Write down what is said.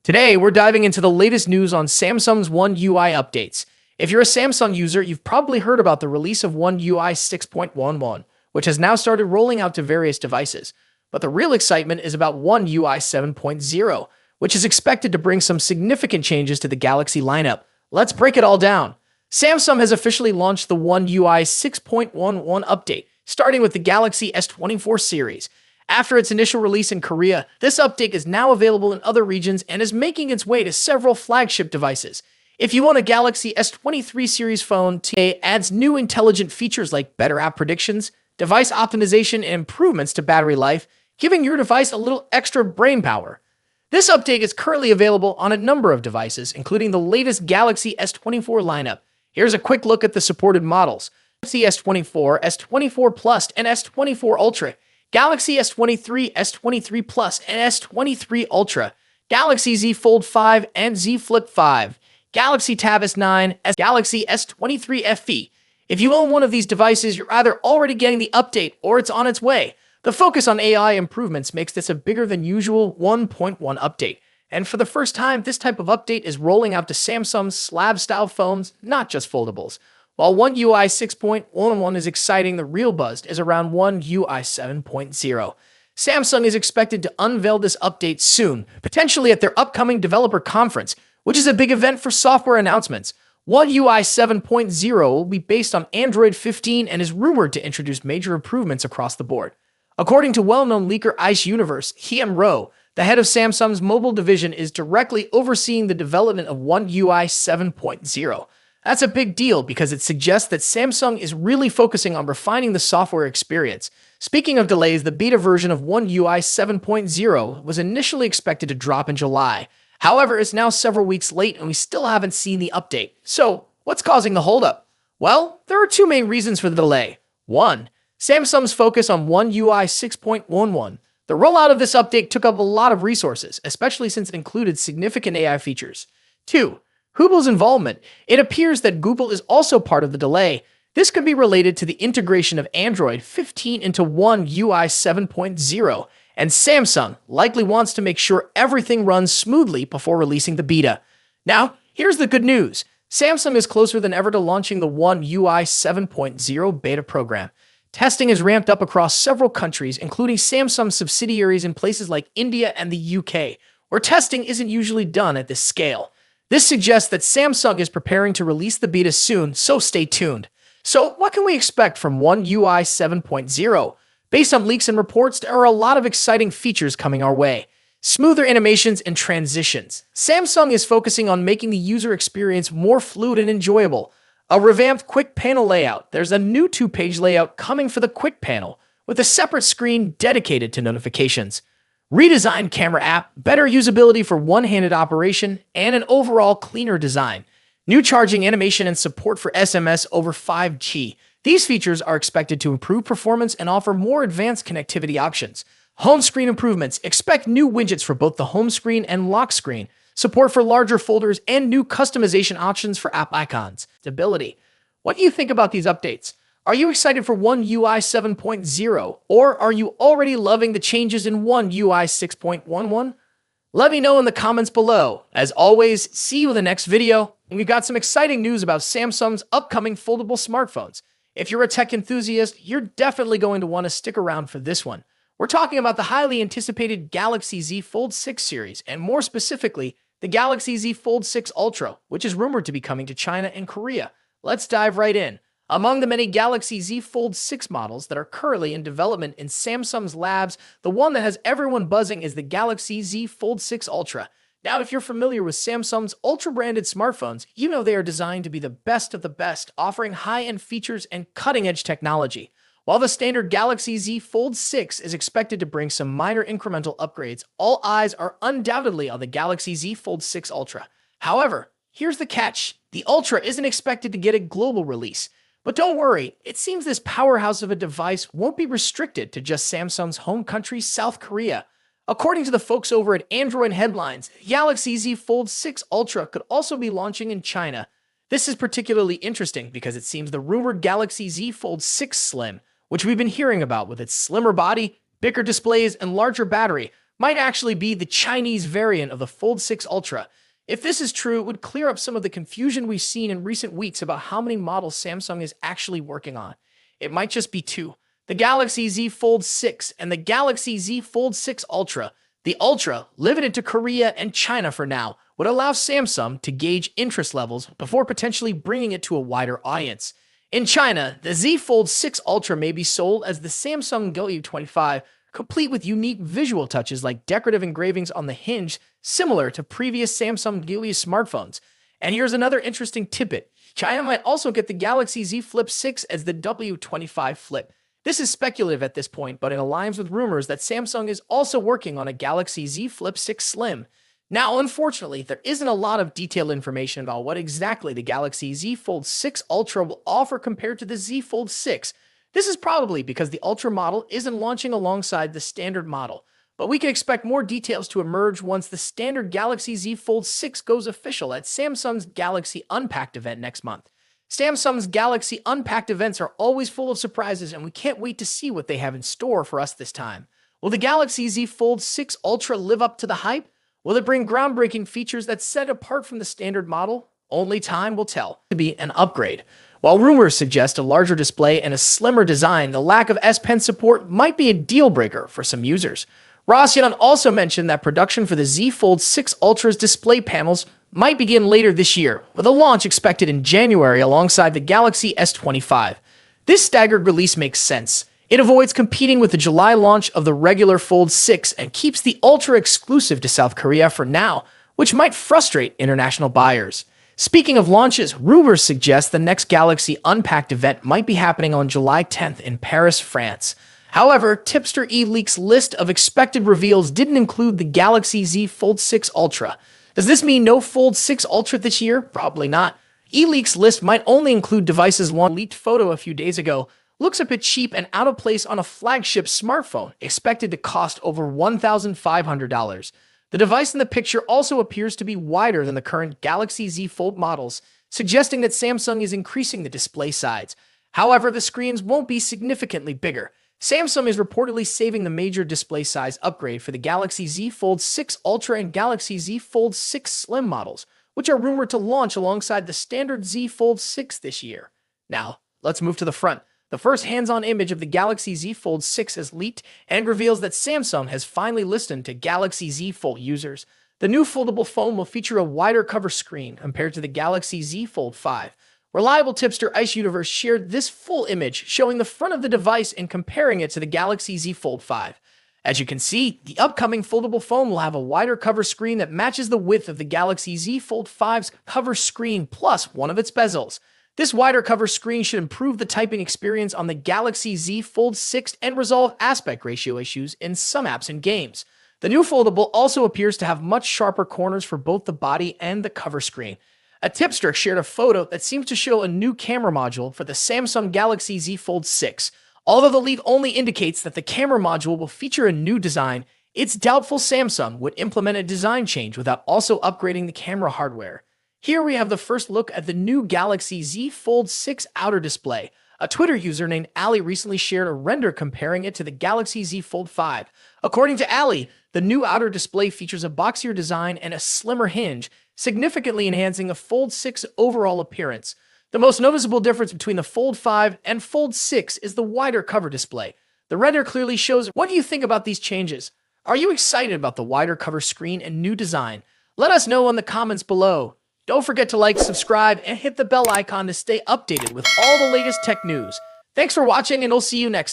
Today, we're diving into the latest news on Samsung's One UI updates. If you're a Samsung user, you've probably heard about the release of One UI 6.11, which has now started rolling out to various devices. But the real excitement is about One UI 7.0, which is expected to bring some significant changes to the Galaxy lineup. Let's break it all down. Samsung has officially launched the One UI 6.11 update, starting with the Galaxy S24 series. After its initial release in Korea, this update is now available in other regions and is making its way to several flagship devices. If you own a Galaxy S23 series phone, TA adds new intelligent features like better app predictions, device optimization, and improvements to battery life, giving your device a little extra brain power. This update is currently available on a number of devices, including the latest Galaxy S24 lineup. Here's a quick look at the supported models: Galaxy S24, S24 Plus, and S24 Ultra. Galaxy S23, S23 Plus, and S23 Ultra, Galaxy Z Fold 5 and Z Flip 5, Galaxy Tab S9, Galaxy S23 FE. If you own one of these devices, you're either already getting the update or it's on its way. The focus on AI improvements makes this a bigger than usual 1.1 update. And for the first time, this type of update is rolling out to Samsung's slab-style phones, not just foldables. While One UI 6.11 is exciting, the real buzz is around One UI 7.0. Samsung is expected to unveil this update soon, potentially at their upcoming developer conference, which is a big event for software announcements. One UI 7.0 will be based on Android 15 and is rumored to introduce major improvements across the board. According to well-known leaker Ice Universe, Hiem Roh, the head of Samsung's mobile division, is directly overseeing the development of One UI 7.0. That's a big deal because it suggests that Samsung is really focusing on refining the software experience. Speaking of delays, the beta version of One UI 7.0 was initially expected to drop in July. However, it's now several weeks late and we still haven't seen the update. So, what's causing the holdup? Well, there are two main reasons for the delay. One, Samsung's focus on One UI 6.11. The rollout of this update took up a lot of resources, especially since it included significant AI features. Two, Google's involvement. It appears that Google is also part of the delay. This could be related to the integration of Android 15 into One UI 7.0, and Samsung likely wants to make sure everything runs smoothly before releasing the beta. Now, here's the good news. Samsung is closer than ever to launching the One UI 7.0 beta program. Testing is ramped up across several countries, including Samsung subsidiaries in places like India and the UK, where testing isn't usually done at this scale. This suggests that Samsung is preparing to release the beta soon, so stay tuned. So what can we expect from One UI 7.0? Based on leaks and reports, there are a lot of exciting features coming our way. Smoother animations and transitions. Samsung is focusing on making the user experience more fluid and enjoyable. A revamped quick panel layout. There's a new two-page layout coming for the quick panel, with a separate screen dedicated to notifications. Redesigned camera app, better usability for one-handed operation, and an overall cleaner design. New charging animation and support for SMS over 5G. These features are expected to improve performance and offer more advanced connectivity options. Home screen improvements. Expect new widgets for both the home screen and lock screen, support for larger folders, and new customization options for app icons. Stability. What do you think about these updates? Are you excited for One UI 7.0, or are you already loving the changes in One UI 6.11? Let me know in the comments below. As always, see you in the next video. And we've got some exciting news about Samsung's upcoming foldable smartphones. If you're a tech enthusiast, you're definitely going to want to stick around for this one. We're talking about the highly anticipated Galaxy Z Fold 6 series, and more specifically, the Galaxy Z Fold 6 Ultra, which is rumored to be coming to China and Korea. Let's dive right in. Among the many Galaxy Z Fold 6 models that are currently in development in Samsung's labs, the one that has everyone buzzing is the Galaxy Z Fold 6 Ultra. Now, if you're familiar with Samsung's Ultra-branded smartphones, you know they are designed to be the best of the best, offering high-end features and cutting-edge technology. While the standard Galaxy Z Fold 6 is expected to bring some minor incremental upgrades, all eyes are undoubtedly on the Galaxy Z Fold 6 Ultra. However, here's the catch. The Ultra isn't expected to get a global release. But don't worry, it seems this powerhouse of a device won't be restricted to just Samsung's home country, South Korea. According to the folks over at Android Headlines, Galaxy Z Fold 6 Ultra could also be launching in China. This is particularly interesting because it seems the rumored Galaxy Z Fold 6 Slim, which we've been hearing about with its slimmer body, bigger displays, and larger battery, might actually be the Chinese variant of the Fold 6 Ultra. If this is true, it would clear up some of the confusion we've seen in recent weeks about how many models Samsung is actually working on. It might just be two: the Galaxy Z Fold 6 and the Galaxy Z Fold 6 Ultra. The Ultra, limited to Korea and China for now, would allow Samsung to gauge interest levels before potentially bringing it to a wider audience. In China, the Z Fold 6 Ultra may be sold as the Samsung W25, complete with unique visual touches like decorative engravings on the hinge, similar to previous Samsung Galaxy smartphones. And here's another interesting tidbit: China might also get the Galaxy Z Flip 6 as the W25 Flip. This is speculative at this point, but it aligns with rumors that Samsung is also working on a Galaxy Z Flip 6 Slim. Now, unfortunately, there isn't a lot of detailed information about what exactly the Galaxy Z Fold 6 Ultra will offer compared to the Z Fold 6. This is probably because the Ultra model isn't launching alongside the standard model, but we can expect more details to emerge once the standard Galaxy Z Fold 6 goes official at Samsung's Galaxy Unpacked event next month. Samsung's Galaxy Unpacked events are always full of surprises, and we can't wait to see what they have in store for us this time. Will the Galaxy Z Fold 6 Ultra live up to the hype? Will it bring groundbreaking features that set it apart from the standard model? Only time will tell. To be an upgrade. While rumors suggest a larger display and a slimmer design, the lack of S Pen support might be a deal breaker for some users. Ross Yunnan also mentioned that production for the Z Fold 6 Ultra's display panels might begin later this year, with a launch expected in January alongside the Galaxy S25. This staggered release makes sense. It avoids competing with the July launch of the regular Fold 6 and keeps the Ultra exclusive to South Korea for now, which might frustrate international buyers. Speaking of launches, rumors suggest the next Galaxy Unpacked event might be happening on July 10th in Paris, France. However, Tipster eLeaks' list of expected reveals didn't include the Galaxy Z Fold 6 Ultra. Does this mean no Fold 6 Ultra this year? Probably not. eLeaks' list might only include devices launched. Leaked photo a few days ago looks a bit cheap and out of place on a flagship smartphone, expected to cost over $1,500. The device in the picture also appears to be wider than the current Galaxy Z Fold models, suggesting that Samsung is increasing the display size. However, the screens won't be significantly bigger. Samsung is reportedly saving the major display size upgrade for the Galaxy Z Fold 6 Ultra and Galaxy Z Fold 6 Slim models, which are rumored to launch alongside the standard Z Fold 6 this year. Now, let's move to the front. The first hands-on image of the Galaxy Z Fold 6 is leaked and reveals that Samsung has finally listened to Galaxy Z Fold users. The new foldable phone will feature a wider cover screen compared to the Galaxy Z Fold 5. Reliable tipster Ice Universe shared this full image showing the front of the device and comparing it to the Galaxy Z Fold 5. As you can see, the upcoming foldable phone will have a wider cover screen that matches the width of the Galaxy Z Fold 5's cover screen plus one of its bezels. This wider cover screen should improve the typing experience on the Galaxy Z Fold 6 and resolve aspect ratio issues in some apps and games. The new foldable also appears to have much sharper corners for both the body and the cover screen. A tipster shared a photo that seems to show a new camera module for the Samsung Galaxy Z Fold 6. Although the leak only indicates that the camera module will feature a new design, it's doubtful Samsung would implement a design change without also upgrading the camera hardware. Here we have the first look at the new Galaxy Z Fold 6 outer display. A Twitter user named Ali recently shared a render comparing it to the Galaxy Z Fold 5. According to Ali, the new outer display features a boxier design and a slimmer hinge, significantly enhancing the Fold 6 overall appearance. The most noticeable difference between the Fold 5 and Fold 6 is the wider cover display. The render clearly shows. What do you think about these changes? Are you excited about the wider cover screen and new design? Let us know in the comments below. Don't forget to like, subscribe, and hit the bell icon to stay updated with all the latest tech news. Thanks for watching, and I'll see you next time.